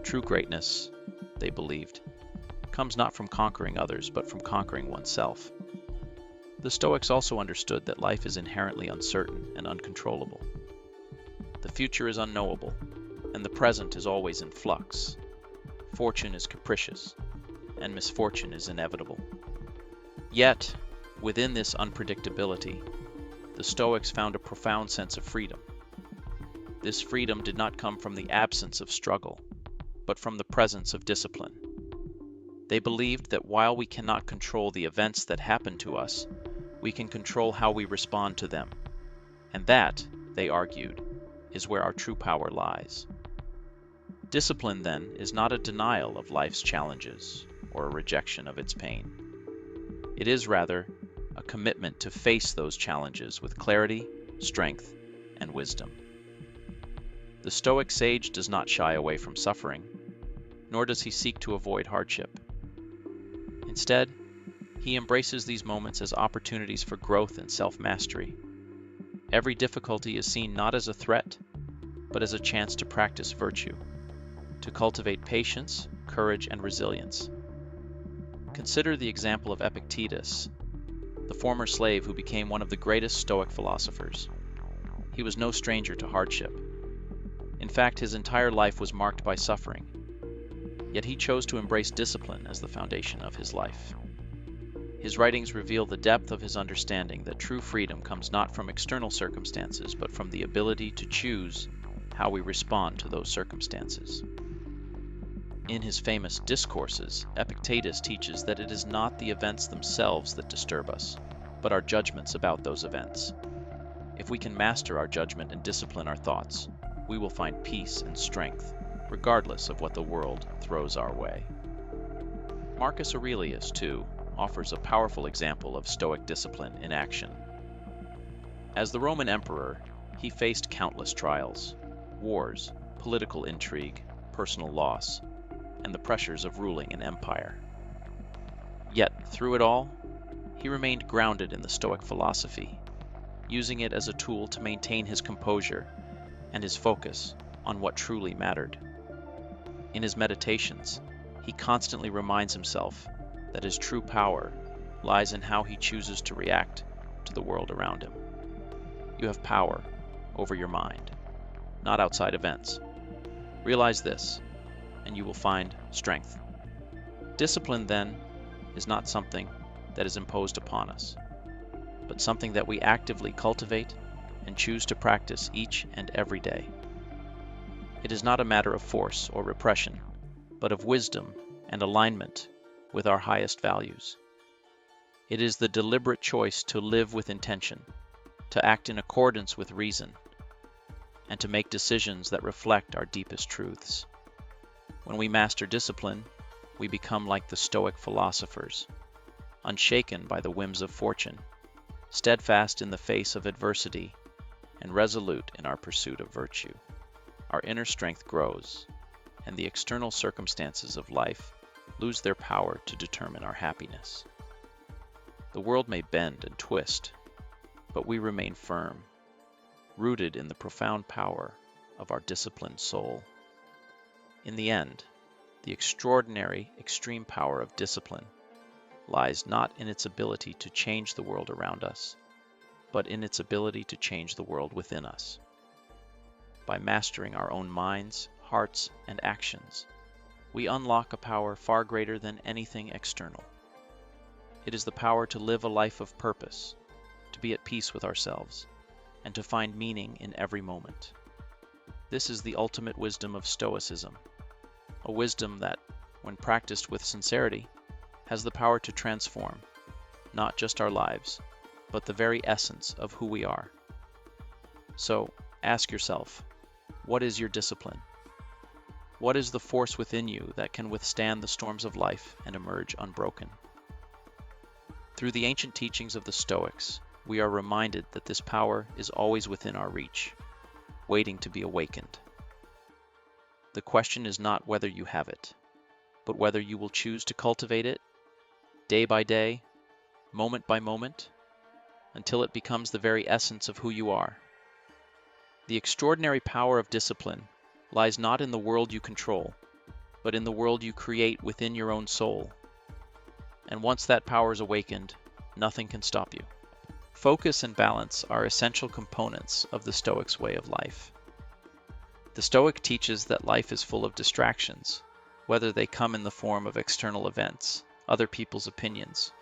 True greatness, they believed, comes not from conquering others, but from conquering oneself. The Stoics also understood that life is inherently uncertain and uncontrollable. The future is unknowable, and the present is always in flux. Fortune is capricious, and misfortune is inevitable. Yet, within this unpredictability, the Stoics found a profound sense of freedom. This freedom did not come from the absence of struggle, but from the presence of discipline. They believed that while we cannot control the events that happen to us, we can control how we respond to them. And that, they argued, is where our true power lies. Discipline, then, is not a denial of life's challenges or a rejection of its pain. It is rather a commitment to face those challenges with clarity, strength, and wisdom. The Stoic sage does not shy away from suffering, nor does he seek to avoid hardship. Instead, he embraces these moments as opportunities for growth and self-mastery. Every difficulty is seen not as a threat, but as a chance to practice virtue, to cultivate patience, courage, and resilience. Consider the example of Epictetus, the former slave who became one of the greatest Stoic philosophers. He was no stranger to hardship. In fact, his entire life was marked by suffering, yet he chose to embrace discipline as the foundation of his life. His writings reveal the depth of his understanding that true freedom comes not from external circumstances, but from the ability to choose how we respond to those circumstances. In his famous Discourses, Epictetus teaches that it is not the events themselves that disturb us, but our judgments about those events. If we can master our judgment and discipline our thoughts, we will find peace and strength, regardless of what the world throws our way. Marcus Aurelius, too, offers a powerful example of Stoic discipline in action. As the Roman emperor, he faced countless trials, wars, political intrigue, personal loss, and the pressures of ruling an empire. Yet, through it all, he remained grounded in the Stoic philosophy, using it as a tool to maintain his composure and his focus on what truly mattered. In his meditations, he constantly reminds himself that his true power lies in how he chooses to react to the world around him. You have power over your mind, not outside events. Realize this, and you will find strength. Discipline, then, is not something that is imposed upon us, but something that we actively cultivate and choose to practice each and every day. It is not a matter of force or repression, but of wisdom and alignment with our highest values. It is the deliberate choice to live with intention, to act in accordance with reason, and to make decisions that reflect our deepest truths. When we master discipline, we become like the Stoic philosophers, unshaken by the whims of fortune, steadfast in the face of adversity, and resolute in our pursuit of virtue. Our inner strength grows, and the external circumstances of life lose their power to determine our happiness. The world may bend and twist, but we remain firm, rooted in the profound power of our disciplined soul. In the end, the extraordinary, extreme power of discipline lies not in its ability to change the world around us, but in its ability to change the world within us. By mastering our own minds, hearts, and actions, we unlock a power far greater than anything external. It is the power to live a life of purpose, to be at peace with ourselves, and to find meaning in every moment. This is the ultimate wisdom of Stoicism, a wisdom that, when practiced with sincerity, has the power to transform not just our lives, but the very essence of who we are. So, ask yourself, what is your discipline? What is the force within you that can withstand the storms of life and emerge unbroken? Through the ancient teachings of the Stoics, we are reminded that this power is always within our reach, waiting to be awakened. The question is not whether you have it, but whether you will choose to cultivate it day by day, moment by moment, until it becomes the very essence of who you are. The extraordinary power of discipline lies not in the world you control, but in the world you create within your own soul. And once that power is awakened, nothing can stop you. Focus and balance are essential components of the Stoic's way of life. The Stoic teaches that life is full of distractions, whether they come in the form of external events, other people's opinions,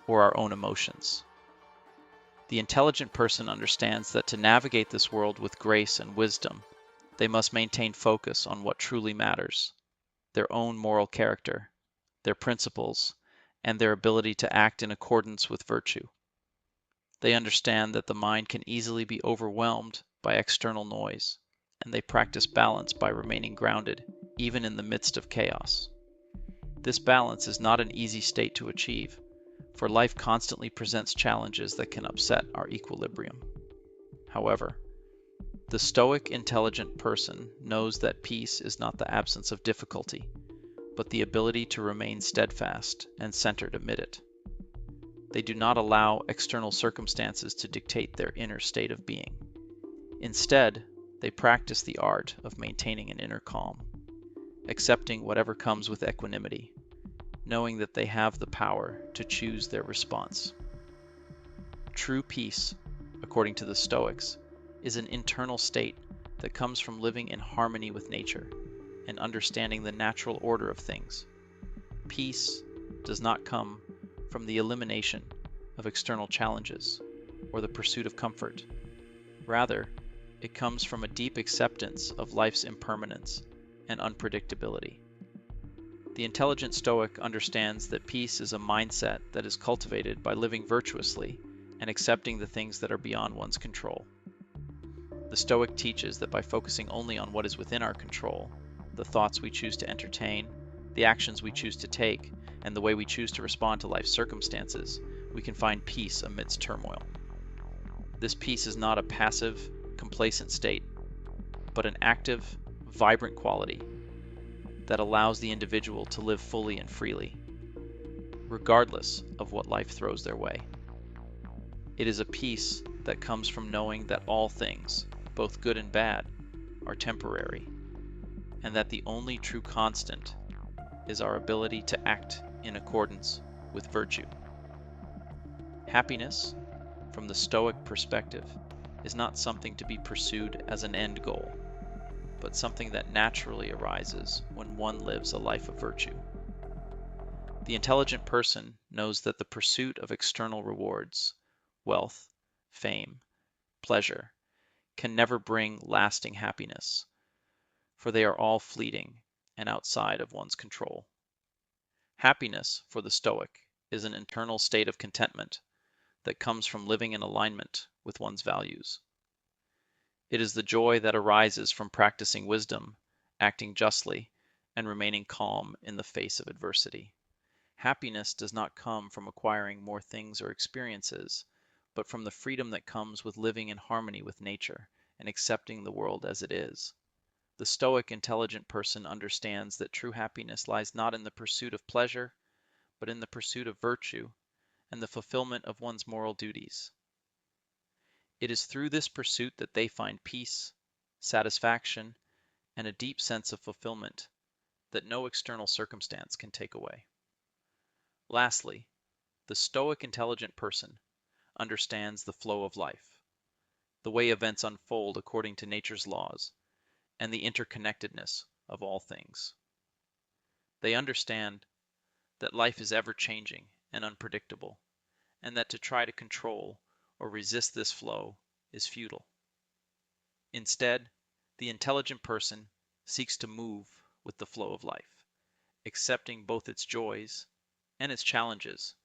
or our own emotions. The intelligent person understands that to navigate this world with grace and wisdom, they must maintain focus on what truly matters, their own moral character, their principles, and their ability to act in accordance with virtue. They understand that the mind can easily be overwhelmed by external noise, and they practice balance by remaining grounded, even in the midst of chaos. This balance is not an easy state to achieve, for life constantly presents challenges that can upset our equilibrium. However, the Stoic intelligent person knows that peace is not the absence of difficulty, but the ability to remain steadfast and centered amid it. They do not allow external circumstances to dictate their inner state of being. Instead, they practice the art of maintaining an inner calm, accepting whatever comes with equanimity, knowing that they have the power to choose their response. True peace, according to the Stoics, is an internal state that comes from living in harmony with nature and understanding the natural order of things. Peace does not come from the elimination of external challenges or the pursuit of comfort. Rather, it comes from a deep acceptance of life's impermanence and unpredictability. The intelligent Stoic understands that peace is a mindset that is cultivated by living virtuously and accepting the things that are beyond one's control. The Stoic teaches that by focusing only on what is within our control, the thoughts we choose to entertain, the actions we choose to take, and the way we choose to respond to life's circumstances, we can find peace amidst turmoil. This peace is not a passive, complacent state, but an active, vibrant quality that allows the individual to live fully and freely, regardless of what life throws their way. It is a peace that comes from knowing that all things, both good and bad, are temporary, and that the only true constant is our ability to act in accordance with virtue. Happiness, from the Stoic perspective, is not something to be pursued as an end goal, but something that naturally arises when one lives a life of virtue. The intelligent person knows that the pursuit of external rewards, wealth, fame, pleasure, can never bring lasting happiness, for they are all fleeting and outside of one's control. Happiness, for the Stoic, is an internal state of contentment that comes from living in alignment with one's values. It is the joy that arises from practicing wisdom, acting justly, and remaining calm in the face of adversity. Happiness does not come from acquiring more things or experiences, but from the freedom that comes with living in harmony with nature and accepting the world as it is. The Stoic intelligent person understands that true happiness lies not in the pursuit of pleasure, but in the pursuit of virtue and the fulfillment of one's moral duties. It is through this pursuit that they find peace, satisfaction, and a deep sense of fulfillment that no external circumstance can take away. Lastly, the Stoic intelligent person understands the flow of life, the way events unfold according to nature's laws, and the interconnectedness of all things. They understand that life is ever changing and unpredictable, and that to try to control or resist this flow is futile. Instead, the intelligent person seeks to move with the flow of life, accepting both its joys and its challenges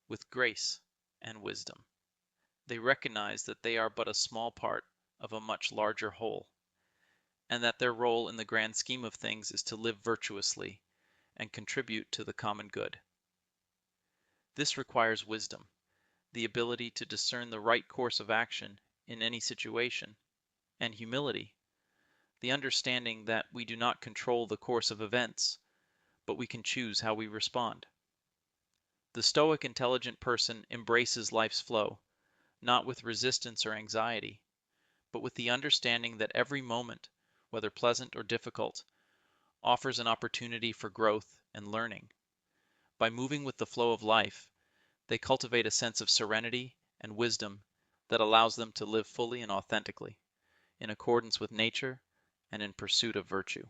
with grace and wisdom. They recognize that they are but a small part of a much larger whole, and that their role in the grand scheme of things is to live virtuously and contribute to the common good. This requires wisdom, the ability to discern the right course of action in any situation, and humility, the understanding that we do not control the course of events, but we can choose how we respond. The Stoic intelligent person embraces life's flow, not with resistance or anxiety, but with the understanding that every moment, whether pleasant or difficult, offers an opportunity for growth and learning. By moving with the flow of life, they cultivate a sense of serenity and wisdom that allows them to live fully and authentically, in accordance with nature and in pursuit of virtue.